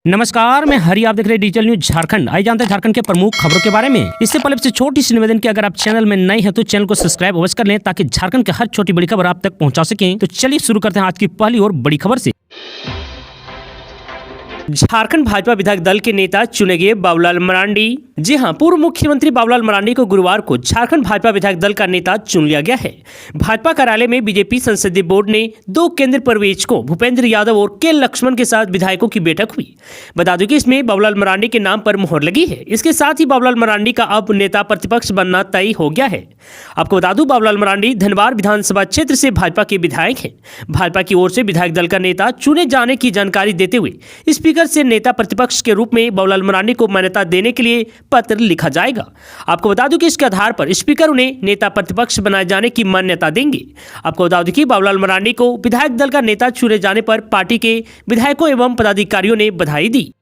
नमस्कार, मैं हरी। आप देख रहे हैं डिजिटल न्यूज झारखंड। आइए जानते हैं झारखंड के प्रमुख खबरों के बारे में। इससे पहले से छोटी सी निवेदन कि अगर आप चैनल में नए हैं तो चैनल को सब्सक्राइब अवश्य कर लें ताकि झारखंड के हर छोटी बड़ी खबर आप तक पहुंचा सकें। तो चलिए शुरू करते हैं आज की पहली और बड़ी खबर से। झारखंड भाजपा विधायक दल के नेता चुने गए बाबूलाल मरांडी। जी हां, पूर्व मुख्यमंत्री बाबूलाल मरांडी को गुरुवार को झारखंड भाजपा विधायक दल का नेता चुन लिया गया है। भाजपा कार्यालय में बीजेपी संसदीय बोर्ड ने 2 केंद्रीय पर्यवेक्षकों भूपेंद्र यादव और के लक्ष्मण के साथ विधायकों की बैठक हुई। बता दूं कि इसमें बाबूलाल मरांडी के नाम पर मुहर लगी है। इसके साथ ही बाबूलाल मरांडी का अब नेता प्रतिपक्ष बनना तय हो गया है। आपको बता दूं, बाबूलाल मरांडी धनबाद विधानसभा क्षेत्र से भाजपा के विधायक हैं। भाजपा की ओर से विधायक दल का नेता चुने जाने की जानकारी देते हुए स्पीकर से नेता प्रतिपक्ष के रूप में बाबूलाल मरांडी को मान्यता देने के लिए पत्र लिखा जाएगा। आपको बता दूं कि इसके आधार पर स्पीकर उन्हें नेता प्रतिपक्ष बनाए जाने की मान्यता देंगे। आपको बता दूं कि बाबूलाल मरांडी को विधायक दल का नेता चुने जाने पर पार्टी के विधायकों एवं पदाधिकारियों ने बधाई दी।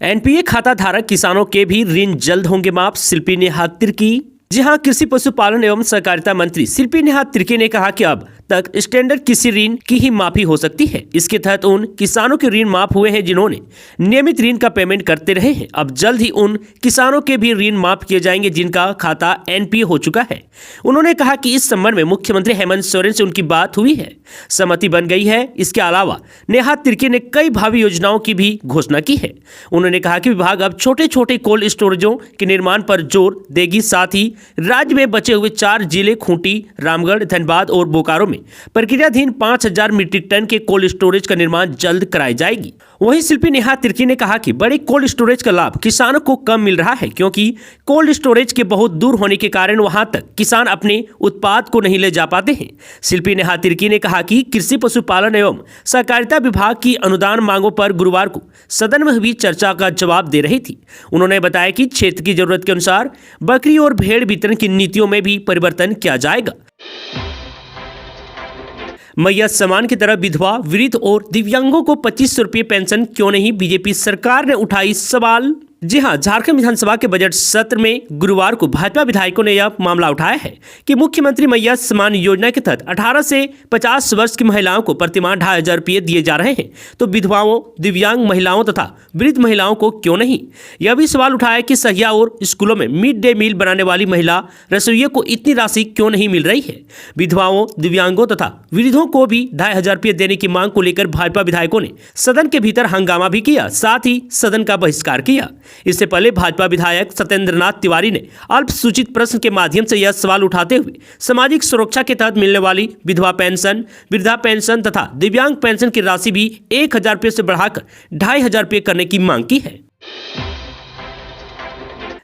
एनपीए खाता धारक किसानों के भी ऋण जल्द होंगे माफ, शिल्पी नेहा तिर्की। जी हां, कृषि पशुपालन एवं सहकारिता मंत्री शिल्पी नेहा तिर्की ने कहा कि अब तक स्टैंडर्ड कृषि ऋण की ही माफी हो सकती है। इसके तहत उन किसानों के ऋण माफ हुए हैं जिन्होंने नियमित ऋण का पेमेंट करते रहे हैं। अब जल्द ही उन किसानों के भी ऋण माफ किए जाएंगे जिनका खाता एनपीए हो चुका है। उन्होंने कहा कि इस संबंध में मुख्यमंत्री हेमंत सोरेन से उनकी बात हुई है, सहमति बन गई है। इसके अलावा नेहा तिर्की ने कई भावी योजनाओं की भी घोषणा की है। उन्होंने कहा कि विभाग अब छोटे छोटे कोल्ड स्टोरेजों के निर्माण पर जोर देगी। साथ ही राज्य में बचे हुए 4 जिले खूंटी, रामगढ़, धनबाद और बोकारो में प्रक्रियाधीन 5000 मीट्रिक टन के कोल्ड स्टोरेज का निर्माण जल्द कराई जाएगी। वहीं शिल्पी नेहा तिर्की ने कहा कि बड़े कोल्ड स्टोरेज का लाभ किसानों को कम मिल रहा है क्योंकि कोल्ड स्टोरेज के बहुत दूर होने के कारण वहां तक किसान अपने उत्पाद को नहीं ले जा पाते हैं। शिल्पी नेहा तिर्की ने कहा कि कृषि पशुपालन एवं सहकारिता विभाग की अनुदान मांगों पर गुरुवार को सदन में हुई चर्चा का जवाब दे रही थी। उन्होंने बताया कि क्षेत्र की जरूरत के अनुसार बकरी और भेड़ वितरण की नीतियों में भी परिवर्तन किया जाएगा। मैया सम्मान की तरह विधवा, वृद्ध और दिव्यांगों को 2500 रुपये पेंशन क्यों नहीं, बीजेपी सरकार ने उठाई सवाल। जी हां, झारखंड विधानसभा के बजट सत्र में गुरुवार को भाजपा विधायकों ने यह मामला उठाया है कि मुख्यमंत्री मैया सम्मान योजना के तहत 18 से 50 वर्ष की महिलाओं को प्रतिमाह 2500 रुपये दिए जा रहे हैं, तो विधवाओं, दिव्यांग महिलाओं तथा वृद्ध महिलाओं को क्यों नहीं। यह भी सवाल उठाया कि सहिया और स्कूलों में मिड डे मील बनाने वाली महिला रसोइयों को इतनी राशि क्यों नहीं मिल रही है। विधवाओं, दिव्यांगों तथा वृद्धों को भी 2500 रुपये देने की मांग को लेकर भाजपा विधायकों ने सदन के भीतर हंगामा भी किया, साथ ही सदन का बहिष्कार किया। इससे पहले भाजपा विधायक सत्येंद्रनाथ तिवारी ने अल्पसूचित प्रश्न के माध्यम से यह सवाल उठाते हुए सामाजिक सुरक्षा के तहत मिलने वाली विधवा पेंशन, वृद्धा पेंशन तथा दिव्यांग पेंशन की राशि भी 1000 रुपये से बढ़ाकर 2500 रुपये करने की मांग की है।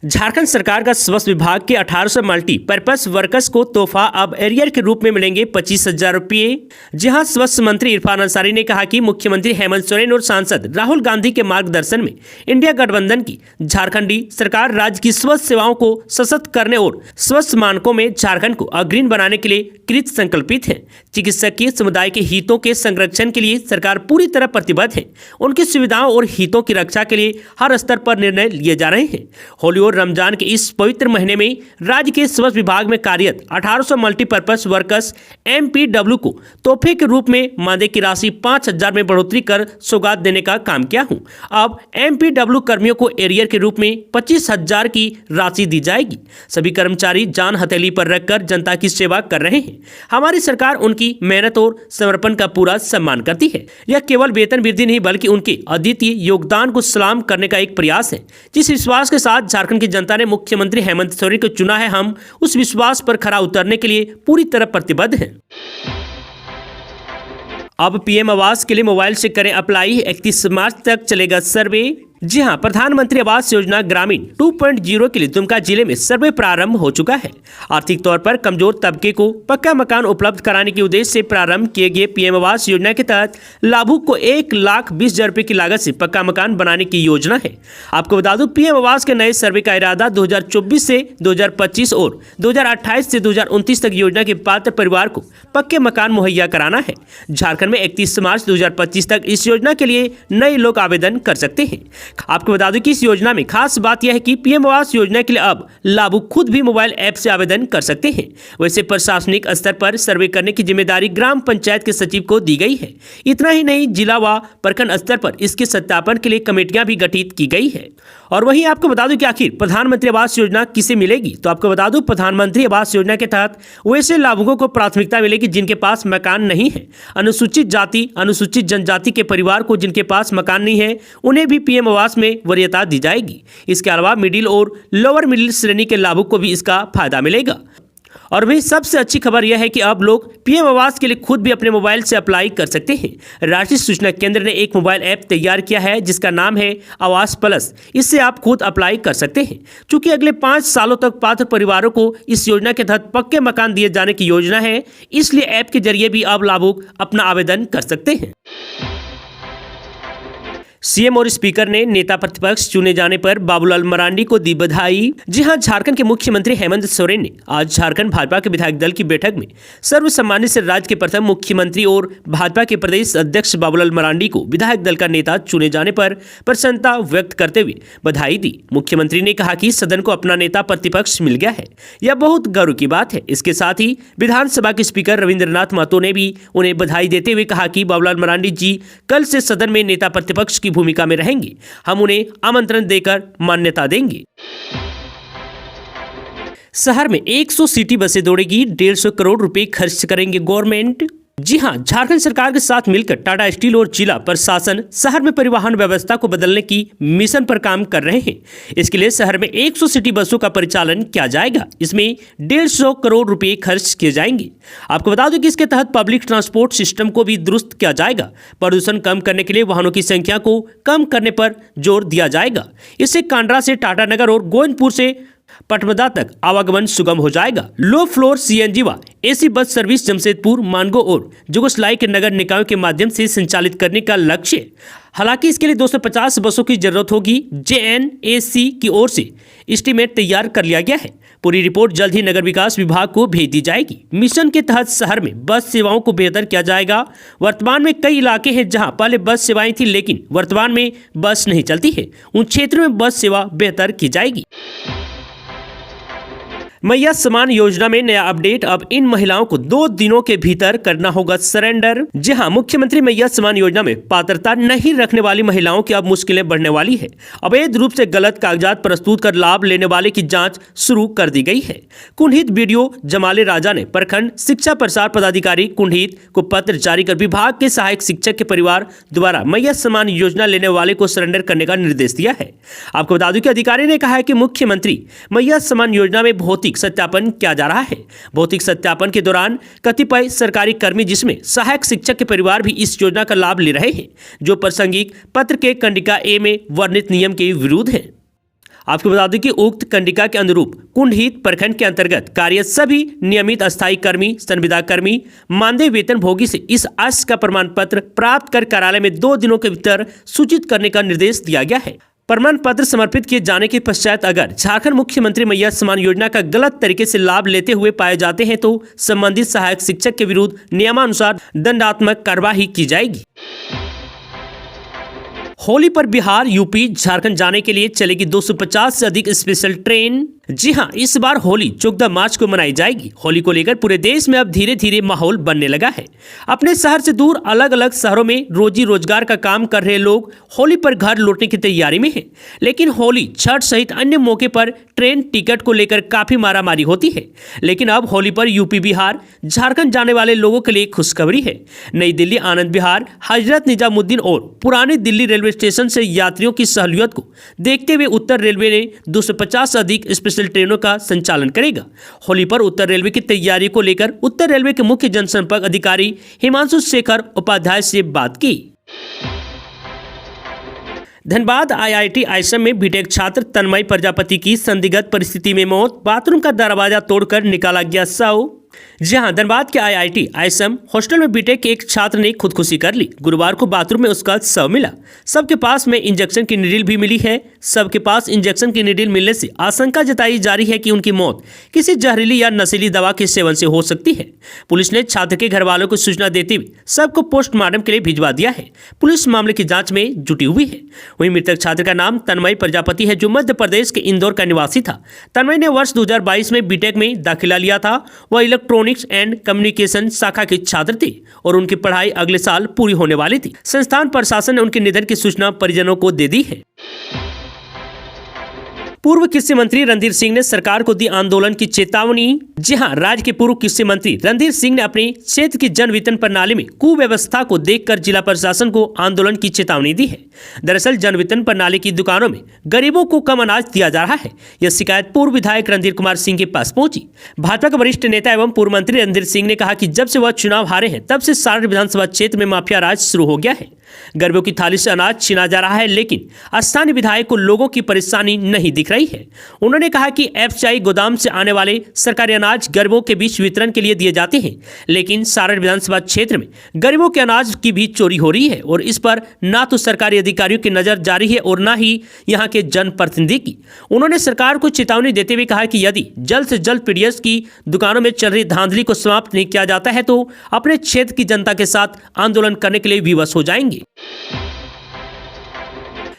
झारखंड सरकार का स्वास्थ्य विभाग के 1800 मल्टीपर्पज वर्कर्स को तोहफा अब एरियर के रूप में मिलेंगे 25,000 रुपये। जहां स्वास्थ्य मंत्री इरफान अंसारी ने कहा कि मुख्यमंत्री हेमंत सोरेन और सांसद राहुल गांधी के मार्गदर्शन में इंडिया गठबंधन की झारखंडी सरकार राज्य की स्वास्थ्य सेवाओं को सशक्त करने और स्वास्थ्य मानकों में झारखंड को अग्रणी बनाने के लिए कृत संकल्पित है। चिकित्सकीय समुदाय के हितों के संरक्षण के लिए सरकार पूरी तरह प्रतिबद्ध है। उनकी सुविधाओं और हितों की रक्षा के लिए हर स्तर पर निर्णय लिए जा रहे हैं। होली और रमजान के इस पवित्र महीने में राज्य के स्वास्थ्य विभाग में कार्यरत 1800 मल्टीपर्पज वर्कर्स एमपीडब्ल्यू को तोहफे के रूप में मानदेय की राशि 5000 में बढ़ोतरी कर सौगात देने का काम किया हूं। अब एमपीडब्ल्यू कर्मियों को एरियर के रूप में 25,000 की राशि दी जाएगी। सभी कर्मचारी जान हथेली पर रखकर जनता की सेवा कर रहे हैं। हमारी सरकार उनकी मेहनत और समर्पण का पूरा सम्मान करती है। यह केवल वेतन वृद्धि नहीं बल्कि उनके अद्वितीय योगदान को सलाम करने का एक प्रयास है। जिस विश्वास के साथ झारखंड की जनता ने मुख्यमंत्री हेमंत सोरेन को चुना है, हम उस विश्वास पर खरा उतरने के लिए पूरी तरह प्रतिबद्ध हैं। अब पीएम आवास के लिए मोबाइल से करें अप्लाई, 31 मार्च तक चलेगा सर्वे। जी हां, प्रधानमंत्री आवास योजना ग्रामीण 2.0 के लिए दुमका जिले में सर्वे प्रारंभ हो चुका है। आर्थिक तौर पर कमजोर तबके को पक्का मकान उपलब्ध कराने के उद्देश्य से प्रारंभ किए गए पीएम आवास योजना के तहत लाभुक को 1,20,000 रुपये की लागत से पक्का मकान बनाने की योजना है। आपको बता दूं, पीएम आवास के नए सर्वे का इरादा 2024 से 2025 और 2028 से 2029 तक योजना के पात्र परिवार को पक्के मकान मुहैया कराना है। झारखंड में 31 मार्च 2025 तक इस योजना के लिए नए लोग आवेदन कर सकते हैं। आपको बता दूं कि इस योजना में खास बात यह है कि पीएम आवास योजना के लिए अब लाभुक खुद भी मोबाइल ऐप से आवेदन कर सकते हैं। वैसे प्रशासनिक स्तर पर सर्वे करने की जिम्मेदारी ग्राम पंचायत के सचिव को दी गई है। इतना ही नहीं, जिला व प्रखंड स्तर पर इसके सत्यापन के लिए कमेटियां भी गठित की गई है। और वहीं आपको बता दूं कि आखिर प्रधानमंत्री आवास योजना किसे मिलेगी, तो आपको बता दूं प्रधानमंत्री आवास योजना के तहत वैसे लाभुकों को प्राथमिकता मिलेगी जिनके पास मकान नहीं है। अनुसूचित जाति, अनुसूचित जनजाति के परिवार को जिनके पास मकान नहीं है, उन्हें भी पीएम आवास में वरीयता दी जाएगी। इसके अलावा मिडिल और लोअर मिडिल श्रेणी के लाभुक को भी इसका फायदा मिलेगा। और वही सबसे अच्छी खबर यह है कि अब लोग पीएम आवास के लिए खुद भी अपने मोबाइल से अप्लाई कर सकते हैं। राष्ट्रीय सूचना केंद्र ने एक मोबाइल ऐप तैयार किया है जिसका नाम है आवास प्लस। इससे आप खुद अप्लाई कर सकते हैं। चूंकि अगले 5 सालों तक पात्र परिवारों को इस योजना के तहत पक्के मकान दिए जाने की योजना है, इसलिए ऐप के जरिए भी अब लाभुक अपना आवेदन कर सकते हैं। सीएम और स्पीकर ने नेता प्रतिपक्ष चुने जाने पर बाबूलाल मरांडी को दी बधाई। जी हां, झारखंड के मुख्यमंत्री हेमंत सोरेन ने आज झारखंड भाजपा के विधायक दल की बैठक में सर्वसम्मानित से राज्य के प्रथम मुख्यमंत्री और भाजपा के प्रदेश अध्यक्ष बाबूलाल मरांडी को विधायक दल का नेता चुने जाने पर प्रसन्नता व्यक्त करते हुए बधाई दी। मुख्यमंत्री ने कहा कि सदन को अपना नेता प्रतिपक्ष मिल गया है, यह बहुत गर्व की बात है। इसके साथ ही विधानसभा के स्पीकर रविंद्रनाथ महतो ने भी उन्हें बधाई देते हुए कहा कि बाबूलाल मरांडी जी कल से सदन में नेता प्रतिपक्ष की भूमिका में रहेंगे। हम उन्हें आमंत्रण देकर मान्यता देंगे। शहर में 100 सिटी बसें दौड़ेगी, 150 करोड़ रुपए खर्च करेंगे गवर्नमेंट। जी हां, झारखंड सरकार के साथ मिलकर टाटा स्टील और जिला प्रशासन शहर में परिवहन व्यवस्था को बदलने की मिशन पर काम कर रहे हैं। इसके लिए शहर में 100 सिटी बसों का परिचालन किया जाएगा। इसमें 150 करोड़ रुपए खर्च किए जाएंगे। आपको बता दूं कि इसके तहत पब्लिक ट्रांसपोर्ट सिस्टम को भी दुरुस्त किया जाएगा। प्रदूषण कम करने के लिए वाहनों की संख्या को कम करने पर जोर दिया जाएगा। इससे कांड्रा से टाटानगर और गोविंदपुर से पटमदा तक आवागमन सुगम हो जाएगा। लो फ्लोर सीएनजी व AC bus service Jamshedpur, Mango और जुगोसलाई के नगर निकायों के माध्यम से संचालित करने का लक्ष्य है। हालांकि इसके लिए 250 बसों की जरूरत होगी। JNAC की ओर से एस्टीमेट तैयार कर लिया गया है। पूरी रिपोर्ट जल्द ही नगर विकास विभाग को भेज दी जाएगी। मिशन के तहत शहर में बस सेवाओं को बेहतर किया जाएगा। वर्तमान में कई इलाके हैं जहां पहले बस सेवाएं थी लेकिन वर्तमान में बस नहीं चलती है। उन क्षेत्रों में बस सेवा बेहतर की जाएगी। मैया सम्मान योजना में नया अपडेट, अब इन महिलाओं को 2 दिनों के भीतर करना होगा सरेंडर। जी हां, मुख्यमंत्री मैया सम्मान योजना में पात्रता नहीं रखने वाली महिलाओं की अब मुश्किलें बढ़ने वाली है। अवैध रूप से गलत कागजात प्रस्तुत कर लाभ लेने वाले की जांच शुरू कर दी गई है। कुंडहित बीडीओ जमाले राजा ने प्रखंड शिक्षा प्रसार पदाधिकारी कुंडहित को पत्र जारी कर विभाग के सहायक शिक्षक के परिवार द्वारा मैया सम्मान योजना लेने वाले को सरेंडर करने का निर्देश दिया है। आपको बता दूं कि अधिकारी ने कहा है कि मुख्यमंत्री मैया सम्मान योजना में भौतिक सत्यापन किया जा रहा है। भौतिक सत्यापन के दौरान कतिपय सरकारी कर्मी जिसमें सहायक शिक्षक के परिवार भी इस योजना का लाभ ले रहे हैं, जो प्रासंगिक पत्र के कंडिका ए में वर्णित नियम के विरुद्ध है। आपको बता दें कि उक्त कंडिका के अनुरूप कुंडहित प्रखंड के अंतर्गत कार्यरत सभी नियमित अस्थायी कर्मी, संविदा कर्मी, मानदेय वेतन भोगी से इस आशय का प्रमाण पत्र प्राप्त कर कार्यालय में 2 दिनों के भीतर सूचित करने का निर्देश दिया गया है। प्रमाण पत्र समर्पित किए जाने के पश्चात अगर झारखंड मुख्यमंत्री मैया सम्मान योजना का गलत तरीके से लाभ लेते हुए पाए जाते हैं तो संबंधित सहायक शिक्षक के विरुद्ध नियमानुसार दंडात्मक कार्रवाई की जाएगी। होली पर बिहार, यूपी, झारखंड जाने के लिए चलेगी 250 से अधिक स्पेशल ट्रेन। जी हां, इस बार होली 14 मार्च को मनाई जाएगी। होली को लेकर पूरे देश में अब धीरे धीरे माहौल बनने लगा है। अपने शहर से दूर अलग अलग शहरों में रोजी रोजगार का काम कर रहे लोग होली पर घर लौटने की तैयारी में हैं। लेकिन होली, छठ सहित अन्य मौके पर ट्रेन टिकट को लेकर काफी मारामारी होती है। लेकिन अब होली पर यूपी, बिहार, झारखंड जाने वाले लोगों के लिए खुशखबरी है। नई दिल्ली, आनंद विहार, हजरत निजामुद्दीन और पुरानी दिल्ली रेलवे स्टेशन से यात्रियों की सहूलियत को देखते हुए उत्तर रेलवे ने 250 से अधिक स्पेशल ट्रेनों का संचालन करेगा। होली पर उत्तर रेलवे की तैयारी को लेकर उत्तर रेलवे के मुख्य जनसंपर्क अधिकारी हिमांशु शेखर उपाध्याय से बात की। धनबाद IIT आश्रम में बीटेक छात्र तन्मय प्रजापति की संदिग्ध परिस्थिति में मौत, बाथरूम का दरवाजा तोड़कर निकाला गया शव। जी हां, धनबाद के आईआईटी आईएसएम हॉस्टल में बीटेक के एक छात्र ने खुदकुशी कर ली। गुरुवार को बाथरूम में उसका शव मिला। सबके पास में इंजेक्शन की नीडल भी मिली है। सबके पास इंजेक्शन की नीडल मिलने से आशंका जताई जा रही है कि उनकी मौत किसी जहरीली या नशीली दवा के सेवन से हो सकती है। पुलिस ने छात्र के घर वालों को सूचना देते हुए सबको पोस्टमार्टम के लिए भिजवा दिया है। पुलिस मामले की जाँच में जुटी हुई है। वहीं मृतक छात्र का नाम तन्मय प्रजापति है, जो मध्य प्रदेश के इंदौर का निवासी था। तन्मय ने वर्ष 2022 में बीटेक में दाखिला लिया था। वह इलेक्ट्रॉनिक्स एंड कम्युनिकेशन शाखा के छात्र थे और उनकी पढ़ाई अगले साल पूरी होने वाली थी। संस्थान प्रशासन ने उनके निधन की सूचना परिजनों को दे दी है। पूर्व कृषि मंत्री रणधीर सिंह ने सरकार को दी आंदोलन की चेतावनी। जी हां, राज्य के पूर्व कृषि मंत्री रणधीर सिंह ने अपने क्षेत्र की जन वितरण प्रणाली में कुव्यवस्था को देखकर जिला प्रशासन को आंदोलन की चेतावनी दी है। दरअसल जन वितरण प्रणाली की दुकानों में गरीबों को कम अनाज दिया जा रहा है। यह शिकायत पूर्व विधायक रणधीर कुमार सिंह के पास पहुंची। भाजपा के वरिष्ठ नेता एवं पूर्व मंत्री रणधीर सिंह ने कहा कि जब से वह चुनाव हारे हैं तब से सारण विधानसभा क्षेत्र में माफिया राज शुरू हो गया है। गरीबों की थाली से अनाज छीना जा रहा है, लेकिन स्थानीय विधायक को लोगों की परेशानी नहीं दिख रही है। उन्होंने कहा कि एफसीआई गोदाम से आने वाले सरकारी अनाज गरीबों के बीच वितरण के लिए दिए जाते हैं, लेकिन सारण विधानसभा क्षेत्र में गरीबों के अनाज की भी चोरी हो रही है और इस पर ना तो सरकारी अधिकारियों की नजर जा रही है और ना ही यहाँ के जनप्रतिनिधि की। उन्होंने सरकार को चेतावनी देते हुए कहा कि यदि जल्द से जल्द पीडीएस की दुकानों में चल रही धांधली को समाप्त नहीं किया जाता है तो अपने क्षेत्र की जनता के साथ आंदोलन करने के लिए विवश हो जाएंगे।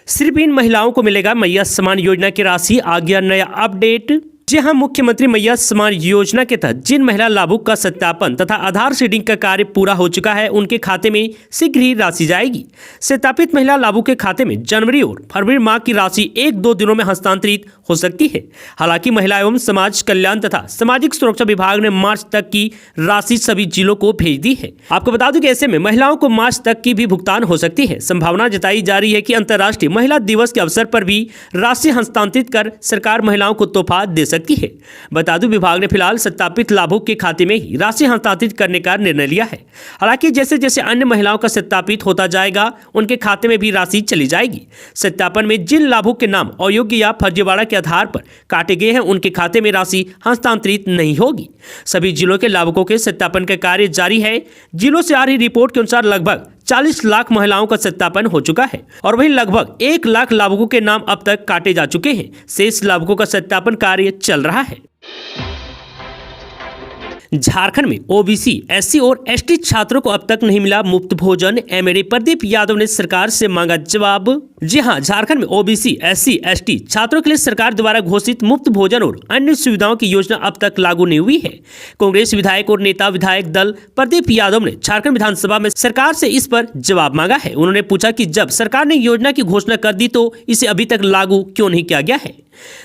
सिर्फ इन महिलाओं को मिलेगा मैया सम्मान योजना की राशि, आ गया नया अपडेट। जी हां, मुख्यमंत्री मैया सम्मान योजना के तहत जिन महिला लाभुक का सत्यापन तथा आधार सीडिंग का कार्य पूरा हो चुका है, उनके खाते में शीघ्र ही राशि जाएगी। सत्यापित महिला लाभुक के खाते में जनवरी और फरवरी माह की राशि 1-2 दिनों में हस्तांतरित हो सकती है। हालांकि महिला एवं समाज कल्याण तथा सामाजिक सुरक्षा विभाग ने मार्च तक की राशि सभी जिलों को भेज दी है। आपको बता दूं कि ऐसे में महिलाओं को मार्च तक की भी भुगतान हो सकती है। संभावना जताई जा रही है कि अंतर्राष्ट्रीय महिला दिवस के अवसर पर भी राशि हस्तांतरित कर सरकार महिलाओं को तोहफा दे सकती है। बता दूं, विभाग ने फिलहाल सत्यापित लाभुक के खाते में ही राशि हस्तांतरित करने का निर्णय लिया है। हालांकि जैसे जैसे अन्य महिलाओं का सत्यापित होता जाएगा, उनके खाते में भी राशि चली जाएगी। सत्यापन में जिन लाभुक के नाम अयोग्य या फर्जीवाड़ा के आधार पर काटे गए हैं, उनके खाते में राशि हस्तांतरित नहीं होगी। सभी जिलों के लाभुकों के सत्यापन का कार्य जारी है। जिलों से आ रही रिपोर्ट के अनुसार लगभग 40 लाख महिलाओं का सत्यापन हो चुका है और वहीं लगभग 1 लाख लाभुकों के नाम अब तक काटे जा चुके हैं। शेष लाभुकों का सत्यापन कार्य चल रहा है। झारखंड में ओबीसी, एससी और एसटी छात्रों को अब तक नहीं मिला मुफ्त भोजन। एमएलए प्रदीप यादव ने सरकार से मांगा जवाब। जी हां, झारखंड में ओबीसी, एससी, एसटी छात्रों के लिए सरकार द्वारा घोषित मुफ्त भोजन और अन्य सुविधाओं की योजना अब तक लागू नहीं हुई है। कांग्रेस विधायक और नेता विधायक दल प्रदीप यादव ने झारखंड विधानसभा में सरकार से इस पर जवाब मांगा है। उन्होंने पूछा कि जब सरकार ने योजना की घोषणा कर दी तो इसे अभी तक लागू क्यों नहीं किया गया है।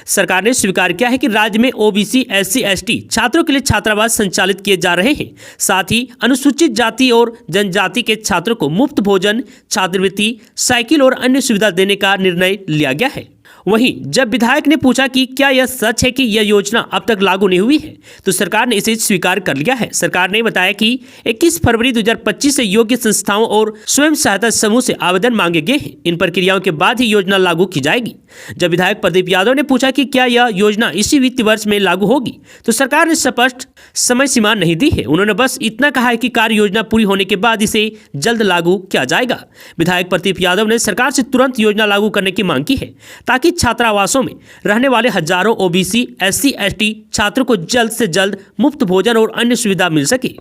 सरकार ने स्वीकार किया है कि राज्य में ओबीसी, एससी, एसटी छात्रों के लिए छात्रावास संचालित किए जा रहे हैं। साथ ही अनुसूचित जाति और जनजाति के छात्रों को मुफ्त भोजन, छात्रवृत्ति, साइकिल और अन्य सुविधा देने का निर्णय लिया गया है। वहीं जब विधायक ने पूछा कि क्या यह सच है कि यह योजना अब तक लागू नहीं हुई है, तो सरकार ने इसे स्वीकार कर लिया है। सरकार ने बताया कि 21 फरवरी 2025 से योग्य संस्थाओं और स्वयं सहायता समूह से आवेदन मांगे गए हैं। इन प्रक्रियाओं के बाद ही योजना लागू की जाएगी। जब विधायक प्रदीप यादव ने पूछा कि क्या यह योजना इसी वित्तीय वर्ष में लागू होगी, तो सरकार ने स्पष्ट समय सीमा नहीं दी है। उन्होंने बस इतना कहा है कि कार्य योजना पूरी होने के बाद इसे जल्द लागू किया जाएगा। विधायक प्रदीप यादव ने सरकार से तुरंत योजना लागू करने की मांग की है, ताकि छात्रावासों में रहने वाले हजारों ओबीसी, एससी, एसटी छात्रों को जल्द से जल्द मुफ्त भोजन और अन्य सुविधा मिल सके।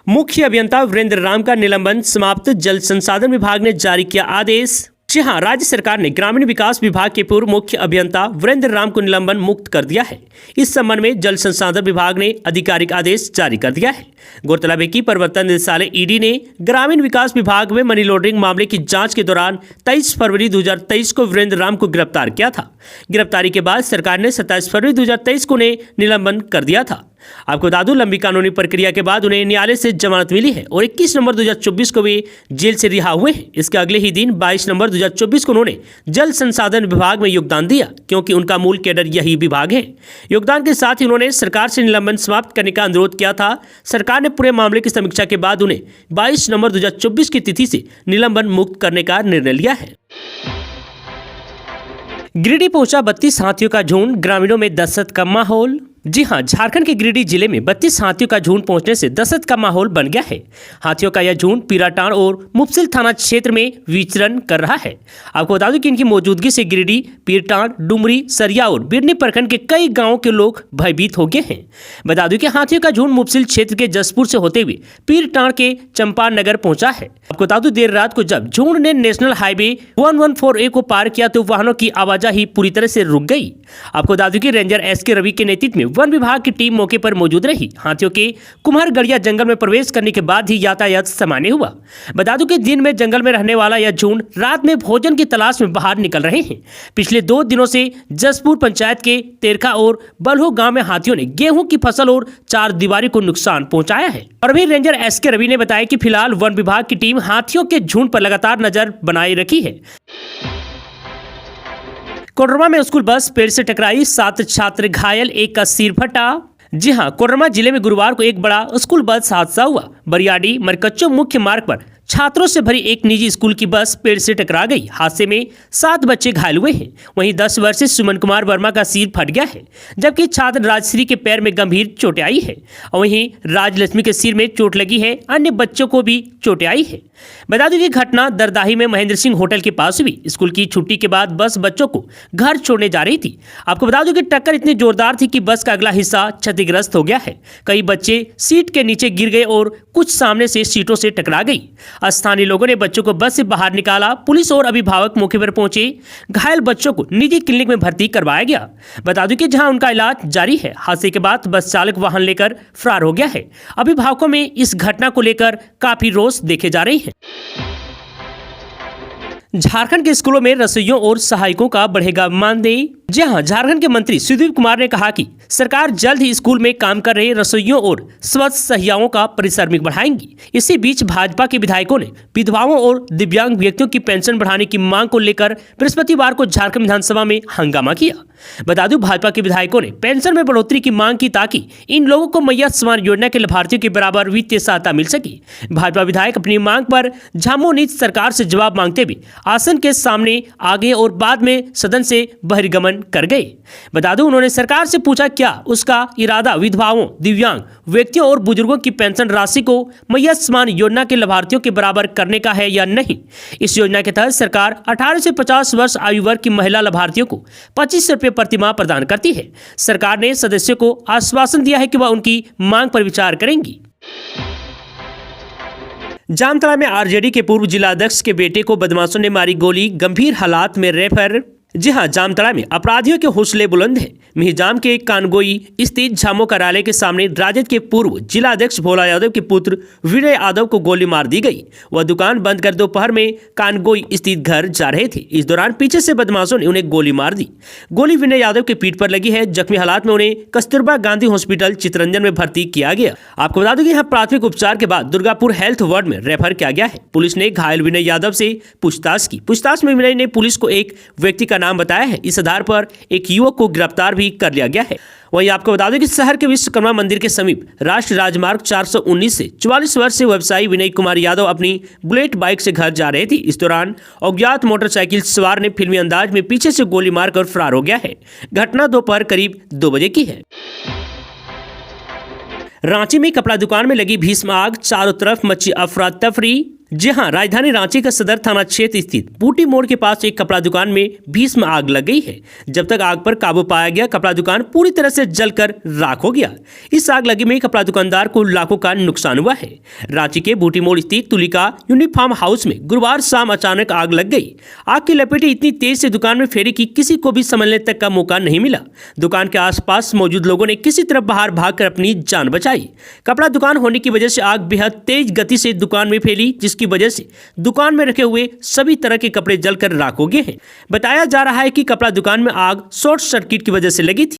मुख्य अभियंता वीरेंद्र राम का निलंबन समाप्त, जल संसाधन विभाग ने जारी किया आदेश। जी हां, राज्य सरकार ने ग्रामीण विकास विभाग के पूर्व मुख्य अभियंता वीरेंद्र राम को निलंबन मुक्त कर दिया है। इस संबंध में जल संसाधन विभाग ने आधिकारिक आदेश जारी कर दिया है। गौरतलब है कि प्रवर्तन निदेशालय ईडी ने ग्रामीण विकास विभाग में मनी लॉन्ड्रिंग मामले की जांच के दौरान 23 फरवरी 2023 को वीरेंद्र राम को गिरफ्तार किया था। गिरफ्तारी के बाद सरकार ने 27 फरवरी 2023 को उन्हें निलंबन कर दिया था। आपको बता दूं, लंबी कानूनी प्रक्रिया के बाद उन्हें न्यायालय से जमानत मिली है और 21 नवंबर 2024 को वे जेल से रिहा हुए हैं। इसके अगले ही दिन 22 नवंबर 2024 को उन्होंने जल संसाधन विभाग में योगदान दिया, क्योंकि उनका मूल कैडर यही विभाग है। योगदान के साथ ही उन्होंने सरकार से निलंबन समाप्त करने का अनुरोध किया था। सरकार ने पूरे मामले की समीक्षा के बाद उन्हें 22 नवंबर 2024 की तिथि से निलंबन मुक्त करने का निर्णय लिया है। गिरिडीह पहुंचा 32 हाथियों का झुंड, ग्रामीणों में दहशत का माहौल। जी हां, झारखंड के गिरिडीह जिले में 32 हाथियों का झुंड पहुंचने से दहशत का माहौल बन गया है। हाथियों का यह झुंड पीराटांड और मुफस्सिल थाना क्षेत्र में विचरण कर रहा है। आपको बता दूं कि इनकी मौजूदगी से गिरिडीह, पीराटांड, डुमरी, सरिया और बिरनी प्रखंड के कई गाँव के लोग भयभीत हो गए हैं। बता दूं कि हाथियों का झुंड मुफस्सिल क्षेत्र के जसपुर से होते हुए पीराटांड के चंपानगर पहुंचा है। आपको बता दूं देर रात को जब झुंड ने नेशनल हाईवे 114A को पार किया तो वाहनों की आवाजाही पूरी तरह से रुक गई। आपको बता दूं कि रेंजर एसके रवि के नेतृत्व में वन विभाग की टीम मौके पर मौजूद रही। हाथियों के कुम्हारगढ़िया जंगल में प्रवेश करने के बाद ही यातायात सामान्य हुआ। बता दूं कि दिन में जंगल में रहने वाला यह झुंड रात में भोजन की तलाश में बाहर निकल रहे हैं। पिछले 2 दिनों से जसपुर पंचायत के तेरखा और बलहो गांव में हाथियों ने गेहूं की फसल और चार दीवारी को नुकसान पहुंचाया है। और अभी रेंजर एसके रवि ने बताया कि फिलहाल वन विभाग की टीम हाथियों के झुंड पर लगातार नजर बनाए रखी है। कोडरमा में स्कूल बस पेड़ से टकराई, 7 छात्र घायल, 1 का सिर फटा। जी हां, कोडरमा जिले में गुरुवार को एक बड़ा स्कूल बस हादसा हुआ। बरियाडी मरकच्चो मुख्य मार्ग पर छात्रों से भरी एक निजी स्कूल की बस पेड़ से टकरा गई। हादसे में 7 बच्चे घायल हुए हैं। वहीं 10 वर्षीय सुमन कुमार वर्मा का सिर फट गया है, जबकि छात्र राजश्री के पैर में गंभीर चोटें आई है। और वहीं राजलक्ष्मी के सिर में चोट लगी है। अन्य बच्चों को भी चोटें आई है। बता दें कि घटना दरदाही में महेंद्र सिंह होटल के पास हुई। स्कूल की छुट्टी के बाद बस बच्चों को घर छोड़ने जा रही थी। आपको बता दूं कि टक्कर इतनी जोरदार थी कि बस का अगला हिस्सा क्षतिग्रस्त हो गया है। कई बच्चे सीट के नीचे गिर गए और कुछ सामने से सीटों से टकरा गई। स्थानीय लोगों ने बच्चों को बस से बाहर निकाला। पुलिस और अभिभावक मौके पर पहुंचे। घायल बच्चों को निजी क्लिनिक में भर्ती करवाया गया। बता दूं कि जहां उनका इलाज जारी है। हादसे के बाद बस चालक वाहन लेकर फरार हो गया है। अभिभावकों में इस घटना को लेकर काफी रोष देखे जा रहे हैं। झारखंड के स्कूलों में रसोइयों और सहायकों का बढ़ेगा मानदेय। जी हां, झारखंड के मंत्री सुदीप कुमार ने कहा कि सरकार जल्द ही स्कूल में काम कर रहे रसोइयों और स्वच्छ सहायिकाओं का परिसर में बढ़ाएंगी। इसी बीच भाजपा के विधायकों ने विधवाओं और दिव्यांग व्यक्तियों की पेंशन बढ़ाने की मांग को लेकर बृहस्पतिवार को झारखंड विधानसभा में हंगामा किया। बता दूं, भाजपा के विधायकों ने पेंशन में बढ़ोतरी की मांग की ताकि इन लोगों को मैया सम्मान योजना के लाभार्थियों के बराबर वित्तीय सहायता मिल सके। भाजपा विधायक अपनी मांग पर झामो नीति सरकार से जवाब मांगते हुए आसन के सामने आ गए और बाद में सदन से बहिर्गमन कर गए। बता दूं, उन्होंने सरकार से पूछा क्या उसका इरादा विधवाओं, दिव्यांग व्यक्तियों और बुजुर्गों की पेंशन राशि को मैया सम्मान योजना के लाभार्थियों के बराबर करने का है या नहीं। इस योजना के तहत सरकार 18 से 50 वर्ष आयु वर्ग की महिला लाभार्थियों को 25 रुपये प्रति माह प्रदान करती है। सरकार ने सदस्यों को आश्वासन दिया है कि वह उनकी मांग पर विचार करेंगी। जामताड़ा में आरजेडी के पूर्व जिलाध्यक्ष के बेटे को बदमाशों ने मारी गोली, गंभीर हालात में रेफर। जी हां, जामताड़ा में अपराधियों के हौसले बुलंद हैं। मिहिजाम के कानगोई स्थित झामो कार्यालय के सामने राजद के पूर्व जिलाध्यक्ष भोला यादव के पुत्र विनय यादव को गोली मार दी गई। वह दुकान बंद कर दोपहर में कानगोई स्थित घर जा रहे थे। इस दौरान पीछे से बदमाशों ने उन्हें गोली मार दी। गोली विनय यादव के पीठ पर लगी है। जख्मी हालात में उन्हें कस्तूरबा गांधी हॉस्पिटल चितरंजन में भर्ती किया गया। आपको बता दें कि यहाँ प्राथमिक उपचार के बाद दुर्गापुर हेल्थ वार्ड में रेफर किया गया है। पुलिस ने घायल विनय यादव से पूछताछ की। पूछताछ में विनय ने पुलिस को एक व्यक्ति का नाम बताया है। इस आधार पर एक युवक को गिरफ्तार भी कर लिया गया है। वहीं आपको बता दें कि शहर के विश्वकर्मा मंदिर के समीप राष्ट्रीय राजमार्ग 419 से 44 वर्षीय व्यवसायी विनय कुमार यादव अपनी बुलेट बाइक से घर जा रहे थे। इस दौरान अज्ञात मोटरसाइकिल सवार ने फिल्मी अंदाज में पीछे से गोली मारकर फरार हो गया है। घटना दोपहर करीब 2 बजे की है। रांची में कपड़ा दुकान में लगी भीषण आग, चारों तरफ मची अफरा तफरी। जी हां, राजधानी रांची का सदर थाना क्षेत्र स्थित बूटी मोड़ के पास एक कपड़ा दुकान में भीषण आग लग गई है। जब तक आग पर काबू पाया गया, कपड़ा दुकान पूरी तरह से जलकर राख हो गया। इस आग लगी में कपड़ा दुकानदार को लाखों का नुकसान हुआ है। रांची के बूटी मोड़ स्थित तुलिका यूनिफॉर्म हाउस में गुरुवार शाम अचानक आग लग गई। आग की लपेटें इतनी तेज से दुकान में फैली कि किसी को भी समझने तक का मौका नहीं मिला। दुकान के आसपास मौजूद लोगों ने किसी तरह बाहर भागकर अपनी जान बचाई। कपड़ा दुकान होने की वजह से आग बेहद तेज गति से दुकान में फैली, जिसकी वजह से दुकान में रखे हुए सभी तरह के कपड़े जलकर राख हो गए हैं। बताया जा रहा है कि कपड़ा दुकान में आग शॉर्ट सर्किट की वजह से लगी थी।